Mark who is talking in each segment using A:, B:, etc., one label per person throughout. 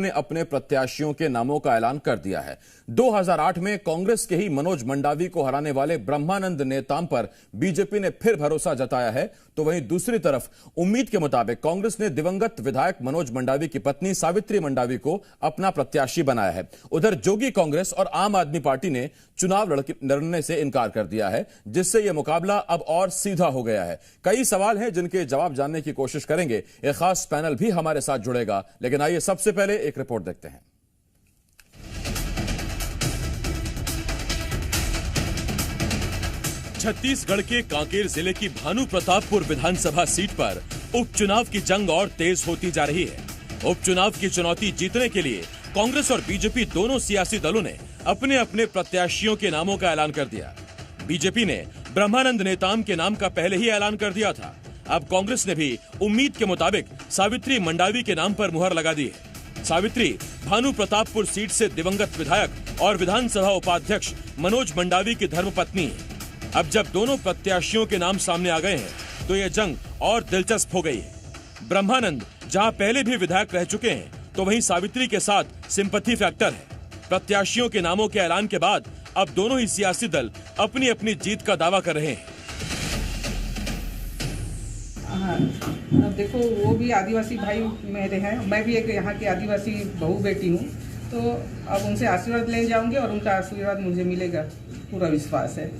A: ने अपने प्रत्याशियों के नामों का ऐलान कर दिया है। 2008 में कांग्रेस के ही मनोज मंडावी को हराने वाले ब्रह्मानंद नेताम पर बीजेपी ने फिर भरोसा जताया है, तो वहीं दूसरी तरफ उम्मीद के मुताबिक कांग्रेस ने दिवंगत विधायक मनोज मंडावी की पत्नी सावित्री मंडावी को अपना प्रत्याशी बनाया है। उधर जोगी कांग्रेस और आम आदमी पार्टी ने चुनाव लड़ने से इनकार कर दिया है, जिससे यह मुकाबला अब और सीधा हो गया है। कई सवाल हैं जिनके जवाब जानने की कोशिश करेंगे। एक खास पैनल भी हमारे साथ जुड़ेगा, लेकिन आइए सबसे पहले एक रिपोर्ट देखते हैं। छत्तीसगढ़ के कांकेर जिले की भानु प्रतापपुर विधानसभा सीट पर उपचुनाव की जंग और तेज होती जा रही है। उपचुनाव की चुनौती जीतने के लिए कांग्रेस और बीजेपी दोनों सियासी दलों ने अपने अपने प्रत्याशियों के नामों का ऐलान कर दिया। बीजेपी ने ब्रह्मानंद नेताम के नाम का पहले ही ऐलान कर दिया था। अब कांग्रेस ने भी उम्मीद के मुताबिक सावित्री मंडावी के नाम पर मुहर लगा दी है। सावित्री भानु प्रतापपुर सीट से दिवंगत विधायक और विधानसभा उपाध्यक्ष मनोज मंडावी की धर्मपत्नी है। अब जब दोनों प्रत्याशियों के नाम सामने आ गए हैं, तो यह जंग और दिलचस्प हो गई है। ब्रह्मानंद जहां पहले भी विधायक रह चुके हैं, तो वहीं सावित्री के साथ सिंपैथी फैक्टर है। प्रत्याशियों के नामों के ऐलान के बाद अब दोनों ही सियासी दल अपनी अपनी जीत का दावा कर रहे हैं।
B: अब देखो, वो भी आदिवासी भाई मेरे हैं, मैं भी एक यहाँ की आदिवासी बहू बेटी हूँ, तो अब उनसे आशीर्वाद ले जाऊंगे और उनका आशीर्वाद मुझे मिलेगा, पूरा विश्वास है।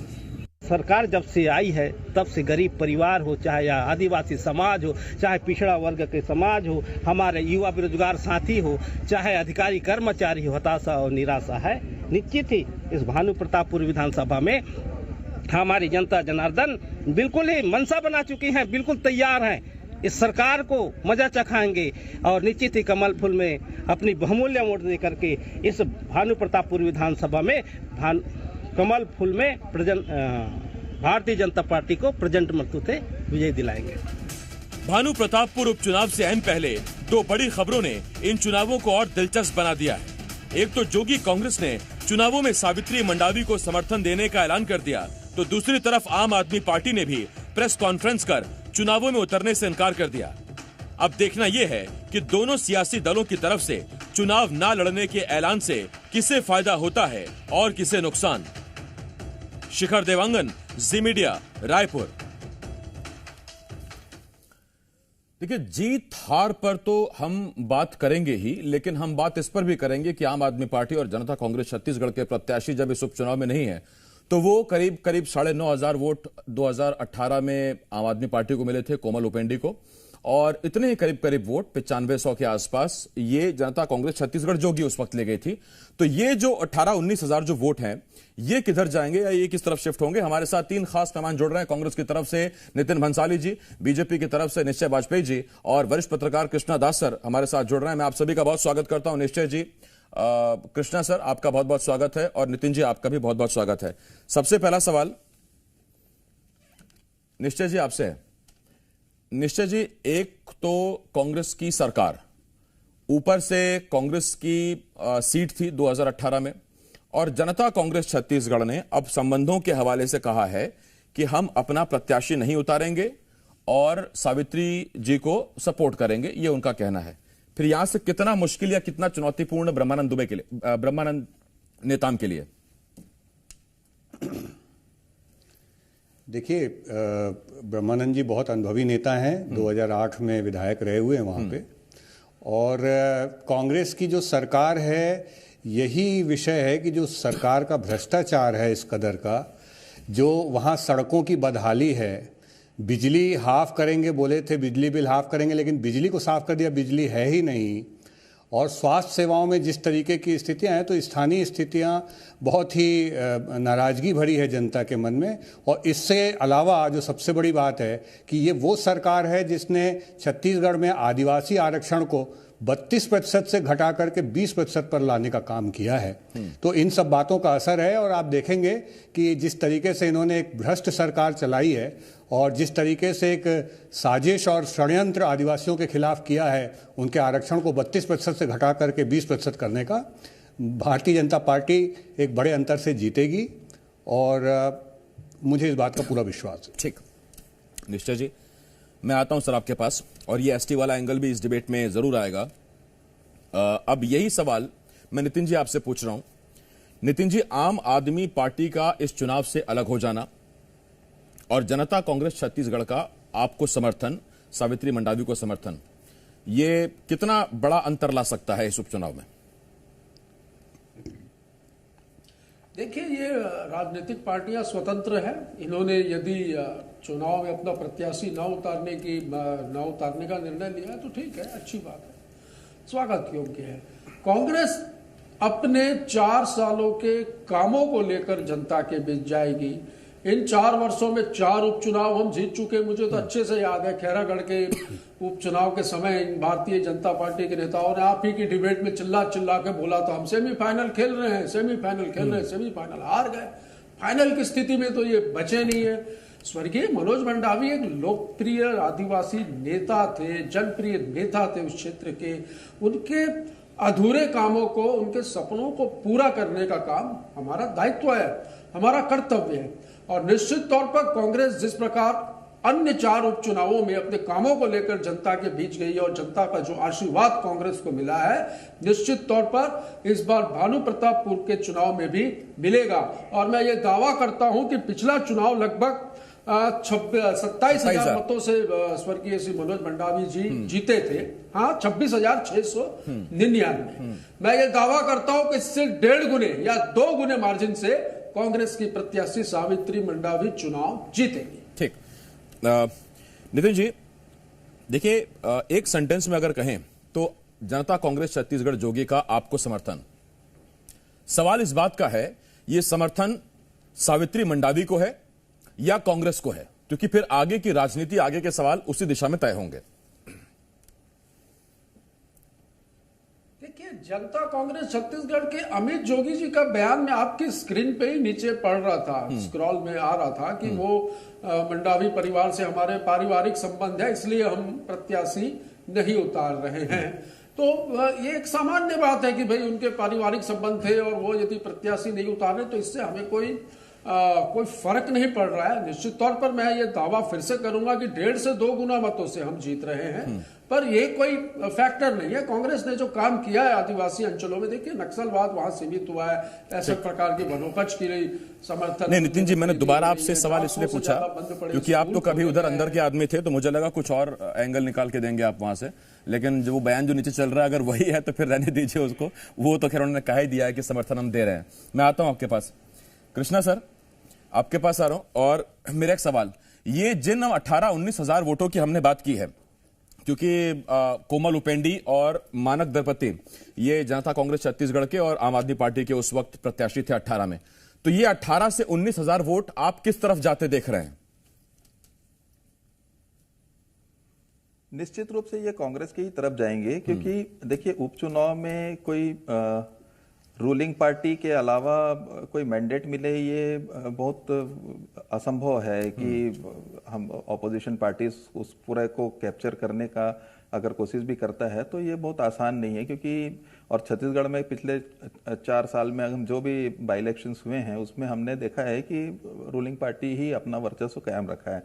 C: सरकार जब से आई है तब से गरीब परिवार हो, चाहे या आदिवासी समाज हो, चाहे पिछड़ा वर्ग के समाज हो, हमारे युवा बेरोजगार साथी हो, चाहे अधिकारी कर्मचारी हो, हताशा और निराशा है। निश्चित ही इस भानु प्रतापपुर विधानसभा में हमारी जनता जनार्दन बिल्कुल ही मनसा बना चुकी हैं, बिल्कुल तैयार हैं। इस सरकार को मजा चखाएंगे और निश्चित ही कमल फूल में अपनी बहुमूल्य वोट दे करके इस भानु प्रतापपुर विधानसभा में कमल फूल में भारतीय जनता पार्टी को प्रचंड मतों से विजय दिलाएंगे।
A: भानु प्रतापपुर उपचुनाव से अहम पहले दो बड़ी खबरों ने इन चुनावों को और दिलचस्प बना दिया है। एक तो जोगी कांग्रेस ने चुनावों में सावित्री मंडावी को समर्थन देने का ऐलान कर दिया, तो दूसरी तरफ आम आदमी पार्टी ने भी प्रेस कॉन्फ्रेंस कर चुनावों में उतरने से इनकार कर दिया। अब देखना यह है कि दोनों सियासी दलों की तरफ से चुनाव न लड़ने के ऐलान से किसे फायदा होता है और किसे नुकसान। शिखर देवांगन, जी मीडिया, रायपुर। देखिए, जीत हार पर तो हम बात करेंगे ही, लेकिन हम बात इस पर भी करेंगे कि आम आदमी पार्टी और जनता कांग्रेस छत्तीसगढ़ के प्रत्याशी जब इस उपचुनाव में नहीं है, तो वो करीब 9,500 वोट 2018 में आम आदमी पार्टी को मिले थे, कोमल उपेंडी को, और इतने ही करीब वोट 9500 के आसपास ये जनता कांग्रेस छत्तीसगढ़ जोगी उस वक्त ले गई थी। तो ये जो 18-19 हजार जो वोट हैं, ये किधर जाएंगे या ये किस तरफ शिफ्ट होंगे? हमारे साथ तीन खास मेहमान जुड़ रहे हैं। कांग्रेस की तरफ से नितिन भंसाली जी, बीजेपी की तरफ से निश्चय वाजपेयी जी और वरिष्ठ पत्रकार कृष्णा दास सर हमारे साथ जुड़ रहे हैं। मैं आप सभी का बहुत स्वागत करता हूं। निश्चय जी, कृष्णा सर, आपका बहुत बहुत स्वागत है, और नितिन जी, आपका भी बहुत बहुत स्वागत है। सबसे पहला सवाल निश्चय जी आपसे है। निश्चय जी, एक तो कांग्रेस की सरकार, ऊपर से कांग्रेस की सीट थी 2018 में, और जनता कांग्रेस छत्तीसगढ़ ने अब संबंधों के हवाले से कहा है कि हम अपना प्रत्याशी नहीं उतारेंगे और सावित्री जी को सपोर्ट करेंगे, ये उनका कहना है। फिर यहां से कितना मुश्किल या कितना चुनौतीपूर्ण ब्रह्मानंद दुबे के लिए, ब्रह्मानंद नेताम के लिए?
D: देखिए, ब्रह्मानंद जी बहुत अनुभवी नेता हैं, 2008 में विधायक रहे हुए हैं वहाँ पे, और कांग्रेस की जो सरकार है, यही विषय है कि जो सरकार का भ्रष्टाचार है इस कदर का, जो वहाँ सड़कों की बदहाली है, बिजली हाफ करेंगे बोले थे, बिजली बिल हाफ करेंगे, लेकिन बिजली को साफ कर दिया, बिजली है ही नहीं, और स्वास्थ्य सेवाओं में जिस तरीके की स्थितियां हैं, तो स्थानीय स्थितियां बहुत ही नाराजगी भरी है जनता के मन में। और इससे अलावा जो सबसे बड़ी बात है कि ये वो सरकार है जिसने छत्तीसगढ़ में आदिवासी आरक्षण को 32% से घटा करके 20% पर लाने का काम किया है। तो इन सब बातों का असर है, और आप देखेंगे कि जिस तरीके से इन्होंने एक भ्रष्ट सरकार चलाई है और जिस तरीके से एक साजिश और षड्यंत्र आदिवासियों के खिलाफ किया है, उनके आरक्षण को 32% से घटा करके 20% करने का, भारतीय जनता पार्टी एक बड़े अंतर से जीतेगी, और मुझे इस बात का पूरा विश्वास है।
A: ठीक, निश्चय जी, मैं आता हूं सर आपके पास, और ये एसटी वाला एंगल भी इस डिबेट में जरूर आएगा। अब यही सवाल मैं नितिन जी आपसे पूछ रहा हूं। नितिन जी, आम आदमी पार्टी का इस चुनाव से अलग हो जाना और जनता कांग्रेस छत्तीसगढ़ का आपको समर्थन, सावित्री मंडावी को समर्थन, ये कितना बड़ा अंतर ला सकता है इस उपचुनाव में?
E: देखिए, ये राजनीतिक पार्टियां स्वतंत्र हैं। इन्होंने यदि चुनाव में अपना प्रत्याशी न उतारने का निर्णय लिया है तो ठीक है, अच्छी बात है, स्वागत योग्य है। कांग्रेस अपने 4 सालों के कामों को लेकर जनता के बीच जाएगी। इन 4 वर्षों में 4 उपचुनाव हम जीत चुके। मुझे तो अच्छे से याद है, खैरागढ़ के उपचुनाव के समय भारतीय जनता पार्टी के नेताओं ने आप ही की डिबेट में चिल्ला के बोला था हम सेमीफाइनल खेल रहे हैं, सेमीफाइनल हार गए। फाइनल की स्थिति में तो ये बचे नहीं है। स्वर्गीय मनोज मंडावी एक लोकप्रिय आदिवासी नेता थे, जनप्रिय नेता थे उस क्षेत्र के। उनके अधूरे कामों को, उनके सपनों को पूरा करने का काम हमारा दायित्व है, हमारा कर्तव्य है। और निश्चित तौर पर कांग्रेस जिस प्रकार अन्य 4 उपचुनावों में अपने कामों को लेकर जनता के बीच गई और जनता का जो आशीर्वाद कांग्रेस को मिला है, निश्चित तौर पर इस बार भानु प्रतापपुर के चुनाव में भी मिलेगा। और मैं ये दावा करता हूं कि पिछला चुनाव लगभग 27,000 मतों से स्वर्गीय श्री मनोज मंडावी जी जीते थे। हाँ, 26,699। मैं ये दावा करता हूं कि इससे 1.5 गुने या 2 गुने मार्जिन से कांग्रेस की प्रत्याशी सावित्री मंडावी चुनाव जीतेगी।
A: ठीक। नितिन जी, देखिए, एक सेंटेंस में अगर कहें तो जनता कांग्रेस छत्तीसगढ़ जोगी का आपको समर्थन, सवाल इस बात का है ये समर्थन सावित्री मंडावी को है या कांग्रेस को है? क्योंकि फिर आगे की राजनीति, आगे के सवाल उसी दिशा में तय होंगे।
E: देखिए, जनता कांग्रेस छत्तीसगढ़ के अमित जोगी जी का बयान में आपकी स्क्रीन पे ही नीचे पढ़ रहा था, स्क्रॉल में आ रहा था कि वो मंडावी परिवार से हमारे पारिवारिक संबंध है, इसलिए हम प्रत्याशी नहीं उतार रहे हैं। तो ये एक सामान्य बात है कि भाई उनके पारिवारिक संबंध थे और वो यदि प्रत्याशी नहीं उतार रहे तो इससे हमें कोई फर्क नहीं पड़ रहा है। निश्चित तौर पर मैं ये दावा फिर से करूंगा कि 1.5 से 2 गुना मतों से हम जीत रहे हैं, पर ये कोई फैक्टर नहीं है। कांग्रेस ने जो काम किया है आदिवासी अंचलों में, देखिए नक्सलवाद वहां सीमित हुआ है, ऐसे प्रकार की वनोपज की समर्थन
A: नहीं। नितिन जी, मैंने दोबारा आपसे सवाल इसलिए पूछा क्योंकि आप तो कभी उधर अंदर के आदमी थे, तो मुझे लगा कुछ और एंगल निकाल के देंगे आप वहां से, लेकिन जो वो बयान जो नीचे चल रहा है अगर वही है तो फिर रहने दीजिए उसको। वो तो खैर उन्होंने कहा ही दिया है कि समर्थन हम दे रहे हैं। मैं आता हूं आपके पास, कृष्णा सर आपके पास आ रहा हूं। और मेरा एक सवाल, ये जिन 18-19 हजार वोटों की हमने बात की है, क्योंकि कोमल उपेंडी और मानक दरपति ये जनता कांग्रेस छत्तीसगढ़ के और आम आदमी पार्टी के उस वक्त प्रत्याशी थे 18 में, तो ये 18 से 19 हजार वोट आप किस तरफ जाते देख रहे हैं?
F: निश्चित रूप से ये कांग्रेस की ही तरफ जाएंगे, क्योंकि देखिए उपचुनाव में कोई रूलिंग पार्टी के अलावा कोई मैंडेट मिले ये बहुत असंभव है कि हम ऑपोजिशन पार्टी उस पूरे को कैप्चर करने का अगर कोशिश भी करता है तो ये बहुत आसान नहीं है। क्योंकि और छत्तीसगढ़ में पिछले 4 साल में हम जो भी बाई इलेक्शंस हुए हैं उसमें हमने देखा है कि रूलिंग पार्टी ही अपना वर्चस्व कायम रखा है।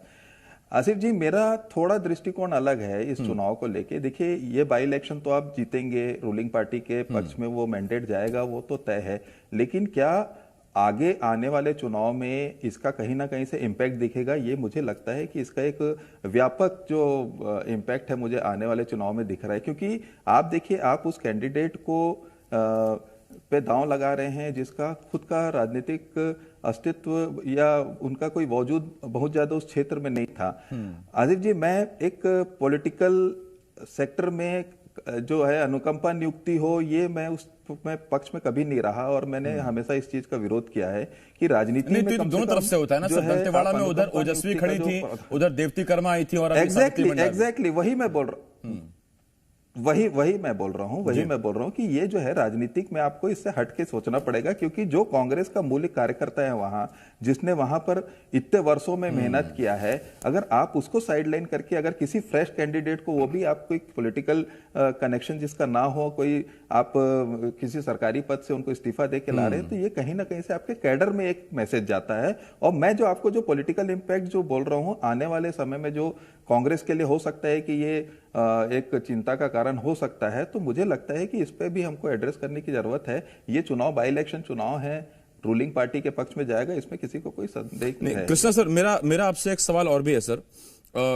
F: आसिफ जी, मेरा थोड़ा दृष्टिकोण अलग है इस चुनाव को लेके। देखिए, ये बाई इलेक्शन तो आप जीतेंगे, रूलिंग पार्टी के पक्ष में वो मैंडेट जाएगा, वो तो तय है, लेकिन क्या आगे आने वाले चुनाव में इसका कहीं ना कहीं से इम्पैक्ट दिखेगा? ये मुझे लगता है कि इसका एक व्यापक जो इम्पैक्ट है मुझे आने वाले चुनाव में दिख रहा है। क्योंकि आप देखिए, आप उस कैंडिडेट को पे दांव लगा रहे हैं जिसका खुद का राजनीतिक अस्तित्व या उनका कोई वजूद बहुत ज्यादा उस क्षेत्र में नहीं था। आसिफ जी, मैं एक पॉलिटिकल सेक्टर में जो है अनुकंपा नियुक्ति हो, ये मैं उस पक्ष में कभी नहीं रहा और मैंने हमेशा इस चीज का विरोध किया है कि राजनीति में
A: दोनों तरफ से होता है ना सर। दंतेवाड़ा में उधर ओजस्वी खड़ी थी, उधर देवती कर्मा आई थी और
F: एग्जैक्टली वही मैं बोल रहा हूँ। वही मैं बोल रहा हूं कि ये जो है राजनीतिक में आपको इससे हटके सोचना पड़ेगा। क्योंकि जो कांग्रेस का मूल कार्यकर्ता है वहां, जिसने वहां पर इतने वर्षों में मेहनत किया है, अगर आप उसको साइडलाइन करके अगर किसी फ्रेश कैंडिडेट को, वो भी आपको एक पॉलिटिकल कनेक्शन जिसका ना हो, कोई आप किसी सरकारी पद से उनको इस्तीफा दे के ला रहे हैं, तो ये कहीं ना कहीं से आपके कैडर में एक मैसेज जाता है। और मैं जो आपको जो पॉलिटिकल इंपैक्ट जो बोल रहा हूं, आने वाले समय में जो कांग्रेस के लिए हो सकता है कि ये एक चिंता का कारण हो सकता है, तो मुझे लगता है कि इस पे भी हमको एड्रेस करने की जरूरत है। ये चुनाव बाई इलेक्शन चुनाव है, रूलिंग पार्टी के पक्ष में जाएगा, इसमें किसी को कोई संदेह नहीं है।
A: कृष्णा सर, मेरा आपसे एक सवाल और भी है सर।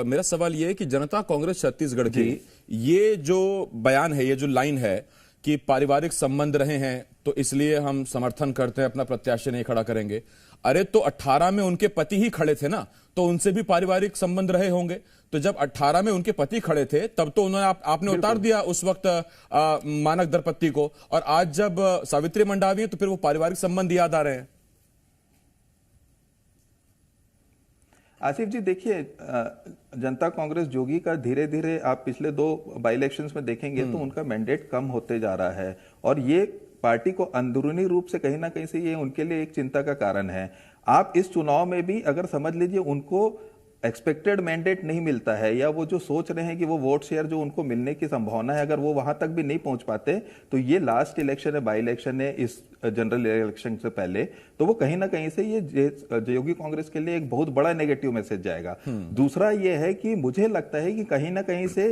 A: मेरा सवाल ये है कि जनता कांग्रेस छत्तीसगढ़ की ये जो बयान है, ये जो लाइन है कि पारिवारिक संबंध रहे हैं तो इसलिए हम समर्थन करते हैं, अपना प्रत्याशी नहीं खड़ा करेंगे। अरे तो 18 में उनके पति ही खड़े थे ना, तो उनसे भी पारिवारिक संबंध रहे होंगे। तो जब 18 में उनके पति खड़े थे तब तो उन्होंने आपने उतार दिया उस वक्त मानक दंपत्ति को, और आज जब सावित्री मंडावी है तो फिर वो पारिवारिक संबंध याद आ रहे हैं।
F: आसिफ जी देखिए, जनता कांग्रेस जोगी का धीरे धीरे आप पिछले 2 बाई इलेक्शंस में देखेंगे तो उनका मैंडेट कम होते जा रहा है, और ये पार्टी को अंदरूनी रूप से कहीं ना कहीं से ये उनके लिए एक चिंता का कारण है। आप इस चुनाव में भी अगर समझ लीजिए उनको एक्सपेक्टेड मैंडेट नहीं मिलता है, या वो जो सोच रहे हैं कि वो वोट शेयर जो उनको मिलने की संभावना है, अगर वो वहां तक भी नहीं पहुंच पाते, तो ये लास्ट इलेक्शन है, बाई इलेक्शन है इस जनरल इलेक्शन से पहले, तो वो कहीं ना कहीं से ये योगी कांग्रेस के लिए एक बहुत बड़ा नेगेटिव मैसेज जाएगा। दूसरा ये है कि मुझे लगता है कि कहीं ना कहीं से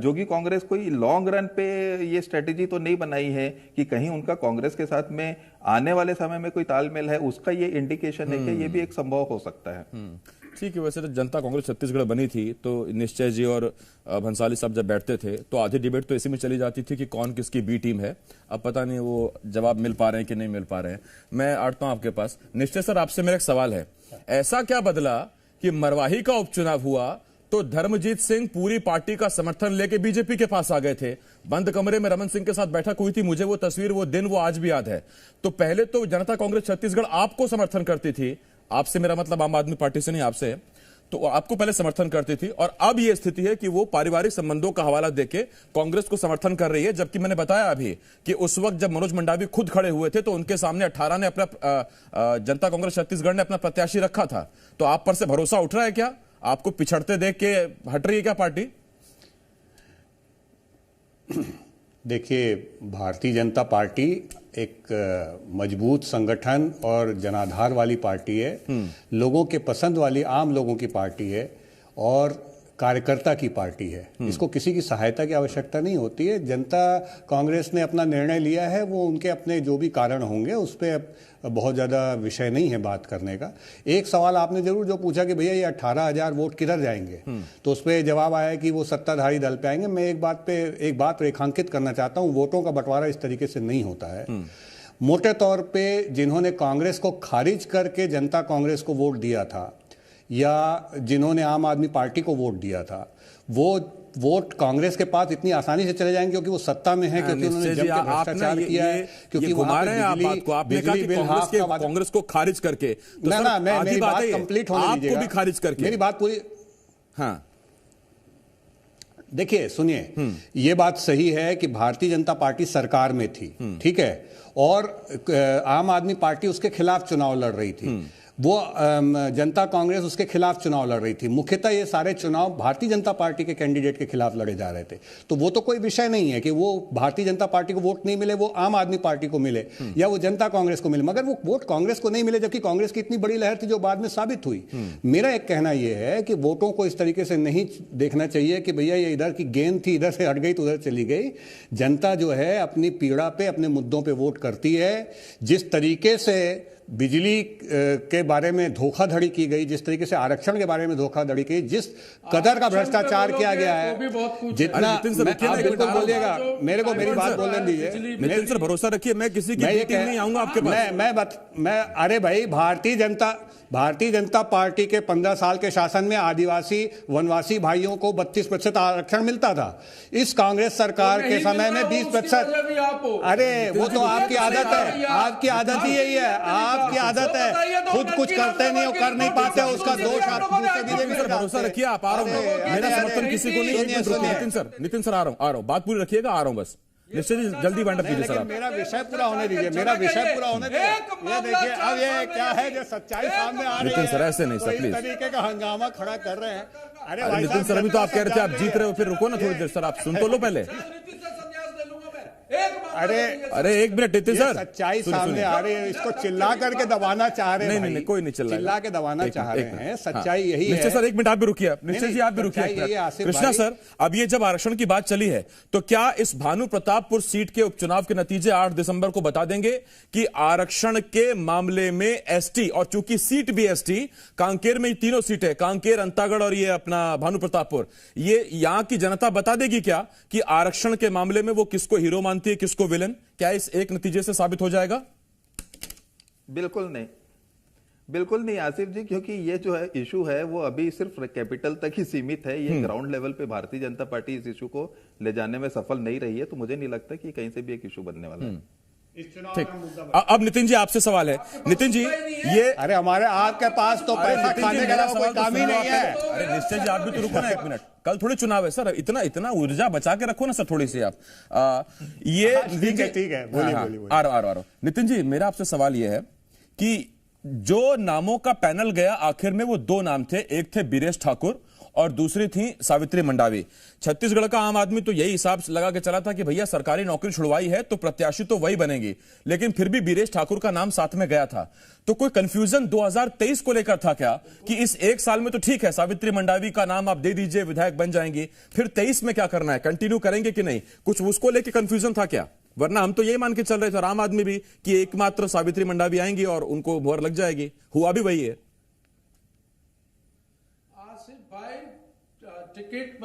F: योगी कांग्रेस कोई लॉन्ग रन पे ये स्ट्रेटेजी तो नहीं बनाई है कि कहीं उनका कांग्रेस के साथ में आने वाले समय में कोई तालमेल है, उसका ये इंडिकेशन है कि ये भी एक संभव हो सकता है।
A: ठीक है, वैसे तो जनता कांग्रेस छत्तीसगढ़ बनी थी तो निश्चय जी और भंसाली साहब जब बैठते थे तो आधी डिबेट तो इसी में चली जाती थी कि कौन किसकी बी टीम है। अब पता नहीं वो जवाब मिल पा रहे हैं कि नहीं मिल पा रहे हैं। मैं आता हूं आपके पास। निश्चय सर, आपसे मेरा एक सवाल है, ऐसा क्या बदला कि मरवाही का उपचुनाव हुआ तो धर्मजीत सिंह पूरी पार्टी का समर्थन लेके बीजेपी के पास आ गए थे, बंद कमरे में रमन सिंह के साथ बैठक हुई थी, मुझे वो तस्वीर, वो दिन, वो आज भी याद है। तो पहले तो जनता कांग्रेस छत्तीसगढ़ आपको समर्थन करती थी, आपसे मेरा मतलब आम आदमी पार्टी से नहीं, आपसे, तो आपको पहले समर्थन करती थी, और अब यह स्थिति है कि वो पारिवारिक संबंधों का हवाला देके कांग्रेस को समर्थन कर रही है। जबकि मैंने बताया अभी कि उस वक्त जब मनोज मंडावी खुद खड़े हुए थे तो उनके सामने 18 ने अपना जनता कांग्रेस छत्तीसगढ़ ने अपना प्रत्याशी रखा था। तो आप पर से भरोसा उठ रहा है क्या? आपको पिछड़ते देख के हट रही है क्या पार्टी?
D: देखिए, भारतीय जनता पार्टी एक मजबूत संगठन और जनाधार वाली पार्टी है, लोगों के पसंद वाली आम लोगों की पार्टी है और कार्यकर्ता की पार्टी है। इसको किसी की सहायता की आवश्यकता नहीं होती है। जनता कांग्रेस ने अपना निर्णय लिया है, वो उनके अपने जो भी कारण होंगे उस पर बहुत ज़्यादा विषय नहीं है बात करने का। एक सवाल आपने जरूर जो पूछा कि भैया ये 18,000 वोट किधर जाएंगे, तो उस पर जवाब आया कि वो सत्ताधारी दल पे आएंगे। मैं एक बात रेखांकित करना चाहता हूँ, वोटों का बंटवारा इस तरीके से नहीं होता है। मोटे तौर पे जिन्होंने कांग्रेस को खारिज करके जनता कांग्रेस को वोट दिया था या जिन्होंने आम आदमी पार्टी को वोट दिया था, वो वोट कांग्रेस के पास इतनी आसानी से चले जाएंगे क्योंकि वो सत्ता में है, क्योंकि उन्होंने जम के भ्रष्टाचार किया है, क्योंकि वहां पे बिजली बिल हाफ का
A: कांग्रेस को खारिज करके, तो
D: ना मेरी बात कंप्लीट होने दीजिएगा,
A: आपको भी खारिज करके
D: मेरी बात पूरी।
A: हाँ
D: देखिए सुनिए, ये बात सही है कि भारतीय जनता पार्टी सरकार में थी, ठीक है, और आम आदमी पार्टी उसके खिलाफ चुनाव लड़ रही थी, वो जनता कांग्रेस उसके खिलाफ चुनाव लड़ रही थी। मुख्यतः ये सारे चुनाव भारतीय जनता पार्टी के कैंडिडेट के खिलाफ लड़े जा रहे थे। तो वो तो कोई विषय नहीं है कि वो भारतीय जनता पार्टी को वोट नहीं मिले, वो आम आदमी पार्टी को मिले या वो जनता कांग्रेस को मिले, मगर वो वोट कांग्रेस को नहीं मिले, जबकि कांग्रेस की इतनी बड़ी लहर थी जो बाद में साबित हुई। मेरा एक कहना यह है कि वोटों को इस तरीके से नहीं देखना चाहिए कि भैया ये इधर की गेंद थी, इधर से हट गई तो उधर चली गई। जनता जो है अपनी पीड़ा पे, अपने मुद्दों पे वोट करती है। जिस तरीके से बिजली के बारे में धोखाधड़ी की गई, जिस तरीके से आरक्षण के बारे में धोखाधड़ी की, जिस कदर का भ्रष्टाचार किया गया है, जितना आप बिल्कुल बोलिएगा, मेरे को मेरी बात बोलने दीजिए।
A: नितिन सर भरोसा रखिए, मैं किसी की मीटिंग नहीं आऊंगा आपके पास।
D: मैं अरे भाई, भारतीय जनता पार्टी के 15 साल के शासन में आदिवासी वनवासी भाइयों को 32% आरक्षण मिलता था। इस कांग्रेस सरकार के समय में 20%। अरे वो तो आपकी आदत है, आपकी आदत ही यही है, आपकी आदत है, खुद कुछ करते नहीं हो, कर नहीं पाते, उसका दोष आप दूसरे।
A: भरोसा रखिए, आप आ रहा हूँ, मेरा समर्थन किसी को नहीं। नितिन सर आ रहा हूँ, बात पूरी रखिएगा, आ रहा हूँ बस। निश्चय जी जल्दी वाइंड अप कीजिए सर।
D: मेरा विषय पूरा होने दीजिए, मेरा विषय पूरा होने दीजिए। ये देखिए अब ये क्या है जो सच्चाई सामने आ रही है।
A: नितिन सर ऐसे नहीं सर, प्लीज।
D: इस तरीके का हंगामा खड़ा कर रहे हैं। अरे
A: नितिन सर अभी तो आप कह रहे थे आप जीत रहे हो, फिर रुको ना थोड़ी देर सर, आप सुन तो लो पहले। अरे एक मिनट नितिन सर,
D: सच्चाई सामने आ रही है, इसको चिल्ला करके दबाना चाह रहे हैं।
A: नहीं, कोई नहीं
D: चिल्ला के दबाना चाह रहे हैं, सच्चाई यही है।
A: निश्चय सर एक मिनट आप भी रुकिए, निश्चय जी आप भी रुकिए। कृष्णा सर, अब ये जब आरक्षण की बात चली है तो क्या इस भानु प्रतापपुर सीट के उपचुनाव के नतीजे 8 दिसंबर को बता देंगे कि आरक्षण के मामले में एसटी, और चूंकि सीट भी एसटी, कांकेर में तीनों सीटें, कांकेर, अंतागढ़ और ये अपना भानु प्रतापपुर, ये यहां की जनता बता देगी क्या कि आरक्षण के मामले में वो किसको हीरो मानती है, किसको विलन? क्या इस एक नतीजे से साबित हो जाएगा?
F: बिल्कुल नहीं, बिल्कुल नहीं आसिफ जी, क्योंकि ये जो है इशू है वो अभी सिर्फ कैपिटल तक ही सीमित है। ये ग्राउंड लेवल पे भारतीय जनता पार्टी इस इशू को ले जाने में सफल नहीं रही है, तो मुझे नहीं लगता कि कहीं से भी एक इशू बनने वाला है।
A: ठीक, अब नितिन जी आपसे सवाल है। नितिन जी ये,
D: अरे हमारे आपके पास तो पैसा खाने का कोई काम ही नहीं है।
A: अरे निश्चय जी आप भी तो रुको ना एक मिनट, कल थोड़ी चुनाव है सर, इतना ऊर्जा बचा के रखो ना सर थोड़ी सी आप। ये
D: ठीक है, बोलिए।
A: आ रहा नितिन जी, मेरा आपसे सवाल ये है कि जो नामों का पैनल गया आखिर में वो 2 नाम थे, एक थे बीरेश ठाकुर और दूसरी थी सावित्री मंडावी। छत्तीसगढ़ का आम आदमी तो यही हिसाब लगा के चला था कि भैया सरकारी नौकरी छुड़वाई है तो प्रत्याशी तो वही बनेगी, लेकिन फिर भी बीरेश ठाकुर का नाम साथ में गया था। तो कोई कंफ्यूजन 2023 को लेकर था क्या कि इस एक साल में तो ठीक है सावित्री मंडावी का नाम आप दे दीजिए, विधायक बन जाएंगी, फिर 23 में क्या करना है, कंटिन्यू करेंगे कि नहीं? कुछ उसको लेकर कंफ्यूजन था क्या? वरना हम तो यही मान के चल रहे थे, आम आदमी भी, कि एकमात्र सावित्री मंडावी आएंगी और उनको मोहर लग जाएगी। हुआ भी वही है।
E: टिकट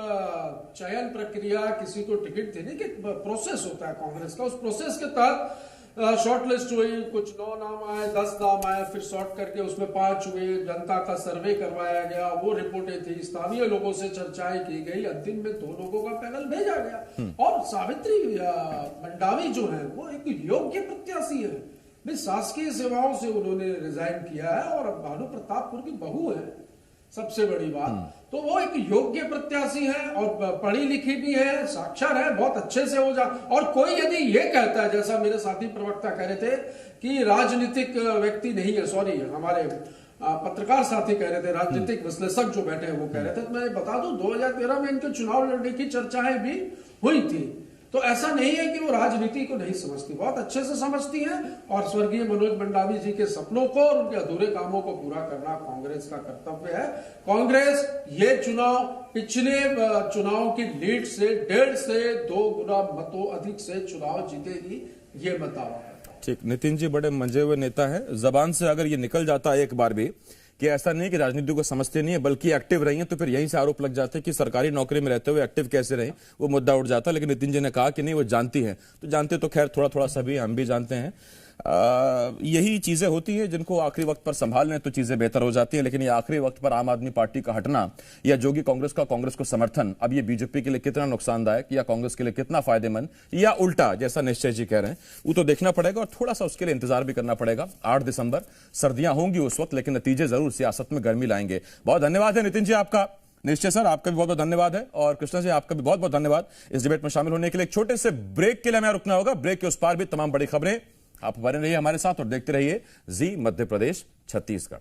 E: चयन प्रक्रिया, किसी को टिकट देने के प्रोसेस होता है कांग्रेस का, उस प्रोसेस के तहत शॉर्ट लिस्ट हुई, कुछ 9 नाम आए, 10 नाम आए, फिर शॉर्ट करके उसमें 5 हुए, जनता का सर्वे करवाया गया, वो रिपोर्टें थी, स्थानीय लोगों से चर्चाएं की गई, अंतिम में 2 लोगों का पैनल भेजा गया। और सावित्री मंडावी जो है वो एक योग्य प्रत्याशी है, भाई शासकीय सेवाओं से उन्होंने रिजाइन किया है और भानु प्रतापपुर की बहू है, सबसे बड़ी बात। तो वो एक योग्य प्रत्याशी है और पढ़ी लिखी भी है, साक्षर है, बहुत अच्छे से हो जा। और कोई यदि ये कहता है, जैसा मेरे साथी प्रवक्ता कह रहे थे कि राजनीतिक व्यक्ति नहीं है, सॉरी हमारे पत्रकार साथी कह रहे थे, राजनीतिक विश्लेषक जो बैठे हैं वो कह रहे थे, तो मैं बता दूं 2013 में इनके चुनाव लड़ने की चर्चाएं भी हुई थी। तो ऐसा नहीं है कि वो राजनीति को नहीं समझती, बहुत अच्छे से समझती हैं। और स्वर्गीय मनोज मंडावी जी के सपनों को और उनके अधूरे कामों को पूरा करना कांग्रेस का कर्तव्य है। कांग्रेस ये चुनाव पिछले चुनाव की लीड से 1.5 से 2 गुना मतों अधिक से चुनाव जीतेगी, ये मैं दावा करता हूं।
A: ठीक, नितिन जी बड़े मंजे हुए नेता है, जबान से अगर ये निकल जाता है एक बार भी कि ऐसा नहीं कि राजनीति को समझते नहीं है बल्कि एक्टिव रही हैं, तो फिर यहीं से आरोप लग जाते हैं कि सरकारी नौकरी में रहते हुए एक्टिव कैसे रहे, वो मुद्दा उठ जाता। लेकिन नितिन जी ने कहा कि नहीं वो जानती हैं, तो जानते तो खैर थोड़ा थोड़ा सभी हम भी जानते हैं। यही चीजें होती हैं जिनको आखिरी वक्त पर संभाल लें तो चीजें बेहतर हो जाती हैं। लेकिन ये आखिरी वक्त पर आम आदमी पार्टी का हटना या जोगी कांग्रेस का कांग्रेस को समर्थन, अब ये बीजेपी के लिए कितना नुकसानदायक या कांग्रेस के लिए कितना फायदेमंद या उल्टा जैसा निश्चय जी कह रहे हैं, वो तो देखना पड़ेगा और थोड़ा सा उसके लिए इंतजार भी करना पड़ेगा। 8 दिसंबर सर्दियां होंगी उस वक्त, लेकिन नतीजे जरूर सियासत में गर्मी लाएंगे। बहुत धन्यवाद है नितिन जी आपका, निश्चय सर आपका भी बहुत बहुत धन्यवाद है, और कृष्णा जी आपका भी बहुत बहुत धन्यवाद इस डिबेट में शामिल होने के लिए। एक छोटे से ब्रेक के लिए हमें रुकना होगा, ब्रेक के उस पार भी तमाम बड़ी खबरें। आप बने रहिए हमारे साथ और देखते रहिए जी मध्य प्रदेश छत्तीसगढ़।